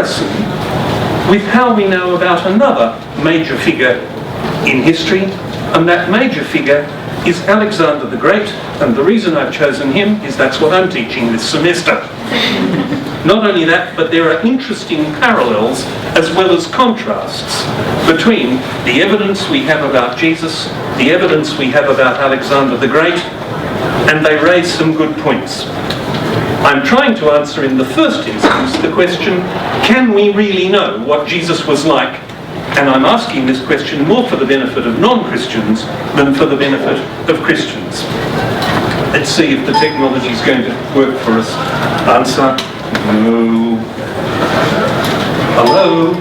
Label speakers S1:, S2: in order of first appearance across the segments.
S1: comparison with how we know about another major figure in history, and that major figure is Alexander the Great, and the reason I've chosen him is that's what I'm teaching this semester. Not only that, but there are interesting parallels as well as contrasts between the evidence we have about Jesus, the evidence we have about Alexander the Great, and they raise some good points. I'm trying to answer in the first instance the question, can we really know what Jesus was like? And I'm asking this question more for the benefit of non-Christians than for the benefit of Christians. Let's see if the technology is going to work for us. Answer, no. Hello?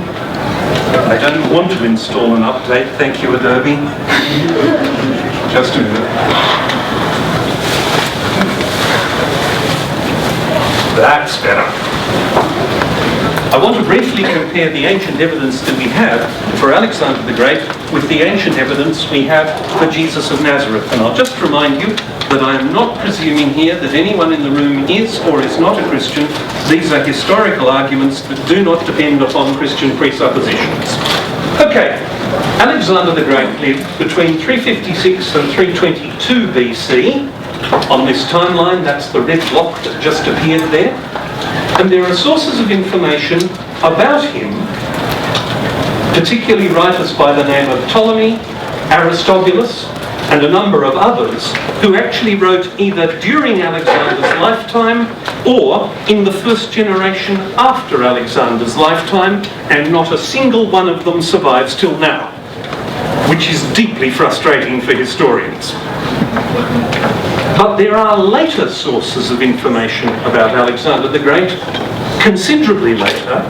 S1: I don't want to install an update. Thank you, Adobe. Just a minute. That's better. I want to briefly compare the ancient evidence that we have for Alexander the Great with the ancient evidence we have for Jesus of Nazareth. And I'll just remind you that I am not presuming here that anyone in the room is or is not a Christian. These are historical arguments that do not depend upon Christian presuppositions. Okay, Alexander the Great lived between 356 and 322 BC. On this timeline, that's the red block that just appeared there. And there are sources of information about him, particularly writers by the name of Ptolemy, Aristobulus, and a number of others who actually wrote either during Alexander's lifetime or in the first generation after Alexander's lifetime, and not a single one of them survives till now, which is deeply frustrating for historians. But there are later sources of information about Alexander the Great, considerably later,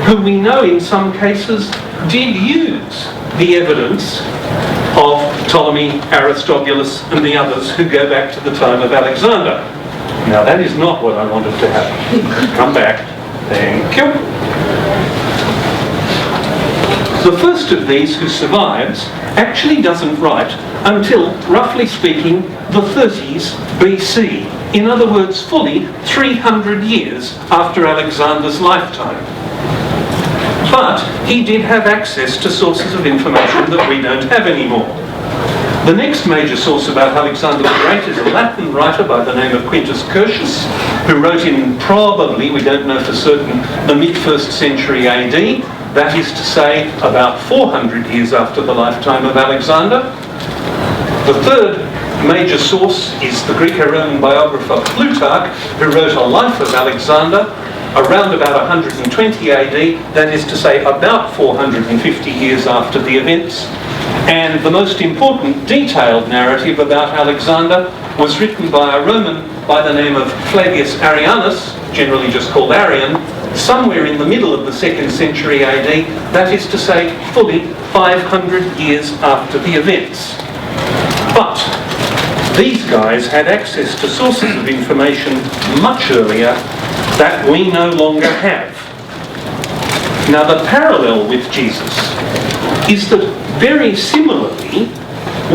S1: who we know in some cases did use the evidence of Ptolemy, Aristobulus, and the others who go back to the time of Alexander. Now that is not what I wanted to happen. Come back. Thank you. The first of these who survives actually doesn't write until, roughly speaking, the 30s BC. In other words, fully 300 years after Alexander's lifetime. But he did have access to sources of information that we don't have anymore. The next major source about Alexander the Great is a Latin writer by the name of Quintus Curtius, who wrote in probably, we don't know for certain, the mid-1st century AD. That is to say, about 400 years after the lifetime of Alexander. The third major source is the Greco-Roman biographer Plutarch, who wrote a life of Alexander around about 120 AD, that is to say, about 450 years after the events. And the most important detailed narrative about Alexander was written by a Roman by the name of Flavius Arrianus, generally just called Arrian, somewhere in the middle of the 2nd century AD, that is to say, fully 500 years after the events. But these guys had access to sources of information much earlier that we no longer have. Now the parallel with Jesus is that very similarly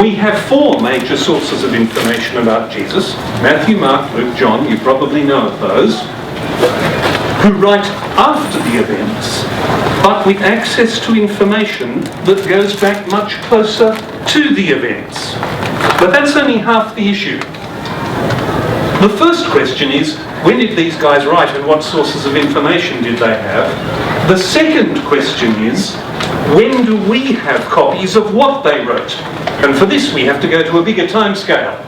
S1: we have 4 major sources of information about Jesus: Matthew, Mark, Luke, John, you probably know of those, who write after the events, but with access to information that goes back much closer to the events. But that's only half the issue. The first question is, when did these guys write and what sources of information did they have? The second question is, when do we have copies of what they wrote? And for this we have to go to a bigger time scale.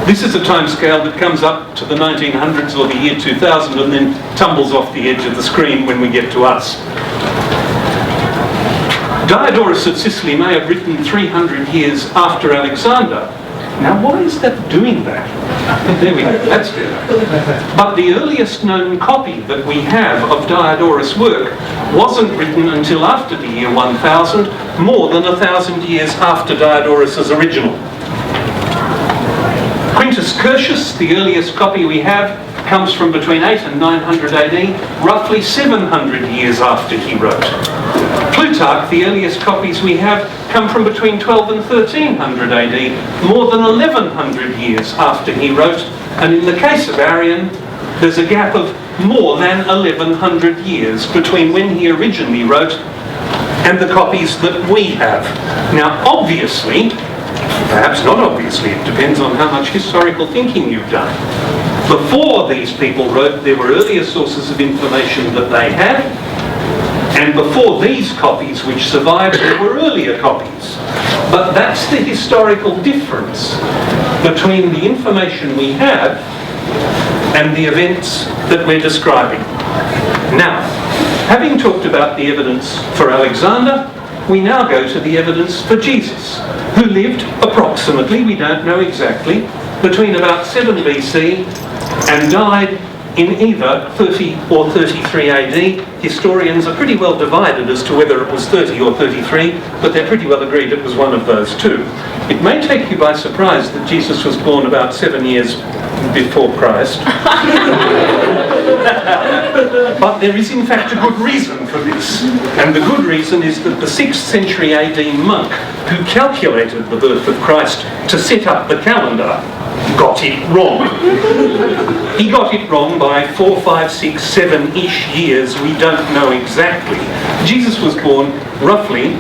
S1: This is a time scale that comes up to the 1900s or the year 2000 and then tumbles off the edge of the screen when we get to us. Diodorus of Sicily may have written 300 years after Alexander. Now why is that doing that? There we go, that's good. But the earliest known copy that we have of Diodorus' work wasn't written until after the year 1000, more than 1,000 years after Diodorus' original. Quintus Curtius, the earliest copy we have, comes from between 8 and 900 AD, roughly 700 years after he wrote. Plutarch, the earliest copies we have, come from between 12 and 1300 AD, more than 1100 years after he wrote. And in the case of Arrian, there's a gap of more than 1100 years between when he originally wrote and the copies that we have. Now, obviously, perhaps not obviously, it depends on how much historical thinking you've done. Before these people wrote, there were earlier sources of information that they had, and before these copies which survived, there were earlier copies. But that's the historical difference between the information we have and the events that we're describing. Now, having talked about the evidence for Alexander, we now go to the evidence for Jesus, who lived approximately, we don't know exactly, between about 7 BC and died in either 30 or 33 AD. Historians are pretty well divided as to whether it was 30 or 33, but they're pretty well agreed it was one of those two. It may take you by surprise that Jesus was born about 7 years before Christ. But there is in fact a good reason for this. And the good reason is that the 6th century AD monk who calculated the birth of Christ to set up the calendar got it wrong. He got it wrong by 4, 5, 6, 7-ish years. We don't know exactly. Jesus was born roughly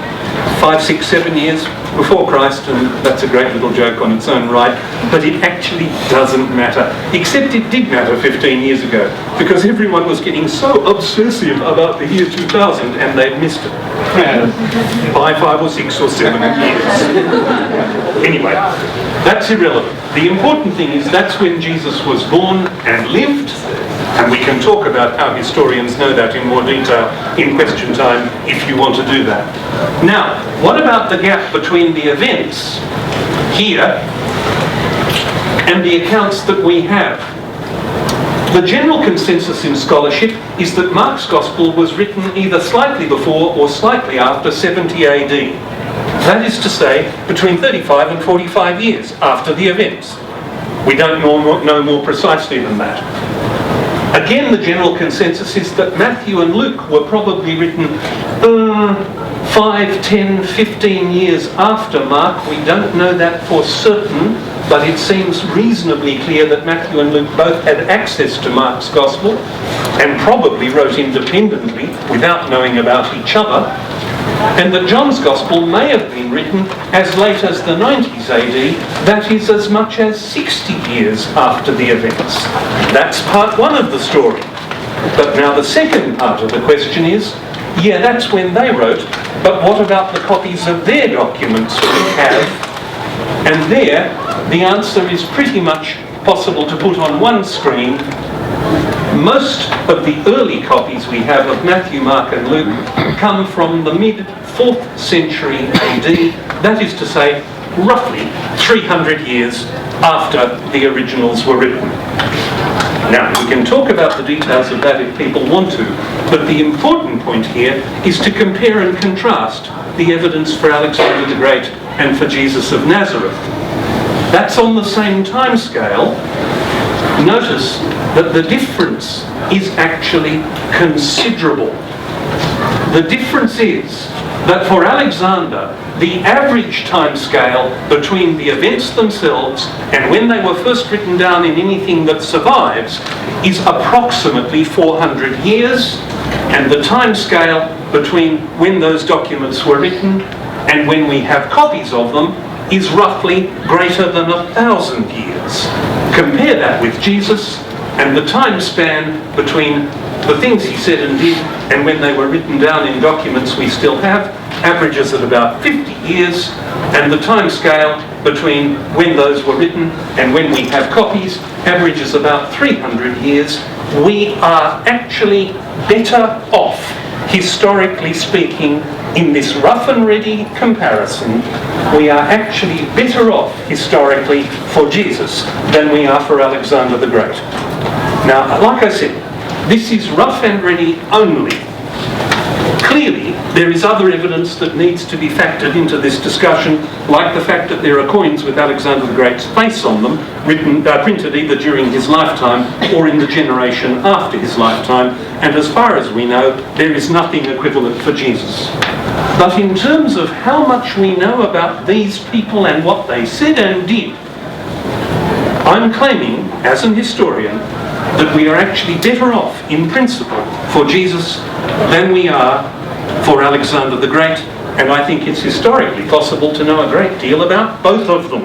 S1: 5, 6, 7 years before Christ, and that's a great little joke on its own right, but it actually doesn't matter. Except it did matter 15 years ago, because everyone was getting so obsessive about the year 2000 and they'd missed it by 5 or 6 or 7 years. Anyway, that's irrelevant. The important thing is that's when Jesus was born and lived, and we can talk about how historians know that in more detail in question time if you want to do that. Now, what about the gap between the events here and the accounts that we have? The general consensus in scholarship is that Mark's Gospel was written either slightly before or slightly after 70 AD. That is to say, between 35 and 45 years after the events. We don't know more precisely than that. Again, the general consensus is that Matthew and Luke were probably written 5, 10, 15 years after Mark. We don't know that for certain, but it seems reasonably clear that Matthew and Luke both had access to Mark's Gospel and probably wrote independently without knowing about each other, and that John's Gospel may have been written as late as the 90s AD, that is as much as 60 years after the events. That's part one of the story. But now the second part of the question is, yeah, that's when they wrote, but what about the copies of their documents we have? And there, the answer is pretty much possible to put on one screen. Most of the early copies we have of Matthew, Mark and Luke come from the mid-4th century AD, that is to say, roughly 300 years after the originals were written. Now, we can talk about the details of that if people want to, but the important point here is to compare and contrast the evidence for Alexander the Great and for Jesus of Nazareth. That's on the same time scale. Notice that the difference is actually considerable. The difference is that for Alexander, the average time scale between the events themselves and when they were first written down in anything that survives is approximately 400 years, and the time scale between when those documents were written and when we have copies of them is roughly greater than 1,000 years. Compare that with Jesus, and the time span between the things he said and did and when they were written down in documents we still have averages at about 50 years, and the time scale between when those were written and when we have copies averages about 300 years. We are actually better off, historically speaking, in this rough and ready comparison. We are actually better off historically for Jesus than we are for Alexander the Great. Now, like I said, this is rough and ready only. Clearly, there is other evidence that needs to be factored into this discussion, like the fact that there are coins with Alexander the Great's face on them, printed either during his lifetime or in the generation after his lifetime, and as far as we know, there is nothing equivalent for Jesus. But in terms of how much we know about these people and what they said and did, I'm claiming, as an historian, that we are actually better off, in principle, for Jesus than we are for Alexander the Great, and I think it's historically possible to know a great deal about both of them.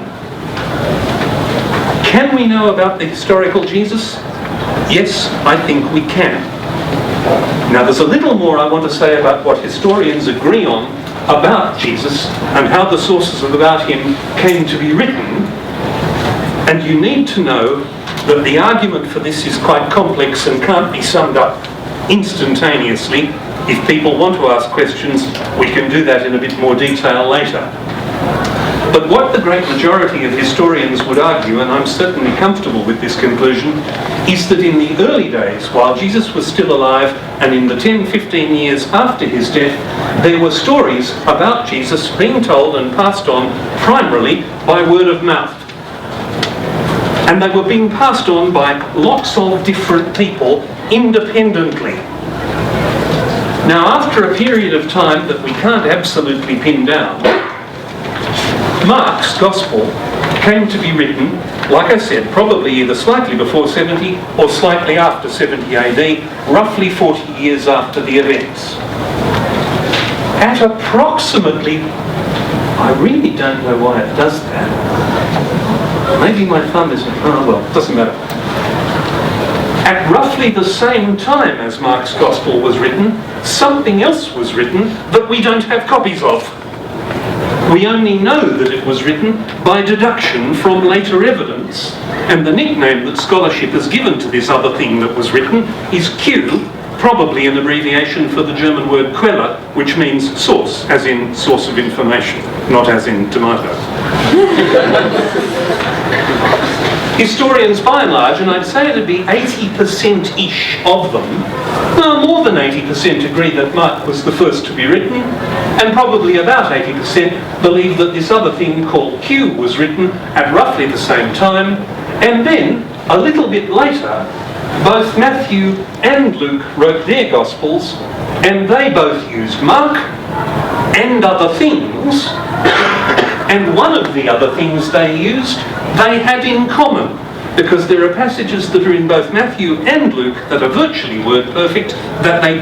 S1: Can we know about the historical Jesus? Yes, I think we can. Now, there's a little more I want to say about what historians agree on about Jesus and how the sources about him came to be written. And you need to know that the argument for this is quite complex and can't be summed up instantaneously. If people want to ask questions, we can do that in a bit more detail later. But what the great majority of historians would argue, and I'm certainly comfortable with this conclusion, is that in the early days, while Jesus was still alive, and in the 10-15 years after his death, there were stories about Jesus being told and passed on primarily by word of mouth. And they were being passed on by lots of different people independently. Now, after a period of time that we can't absolutely pin down, Mark's Gospel came to be written, like I said, probably either slightly before 70 or slightly after 70 AD, roughly 40 years after the events. At approximately, I really don't know why it does that. Maybe my thumb isn't, oh well, doesn't matter. At roughly the same time as Mark's Gospel was written, something else was written that we don't have copies of. We only know that it was written by deduction from later evidence, and the nickname that scholarship has given to this other thing that was written is Q, probably an abbreviation for the German word Quelle, which means source, as in source of information, not as in tomato. Historians, by and large, and I'd say it'd be 80%-ish of them, well, more than 80% agree that Mark was the first to be written, and probably about 80% believe that this other thing called Q was written at roughly the same time, and then, a little bit later, both Matthew and Luke wrote their Gospels, and they both used Mark and other things, and one of the other things they used, they had in common, because there are passages that are in both Matthew and Luke that are virtually word perfect that they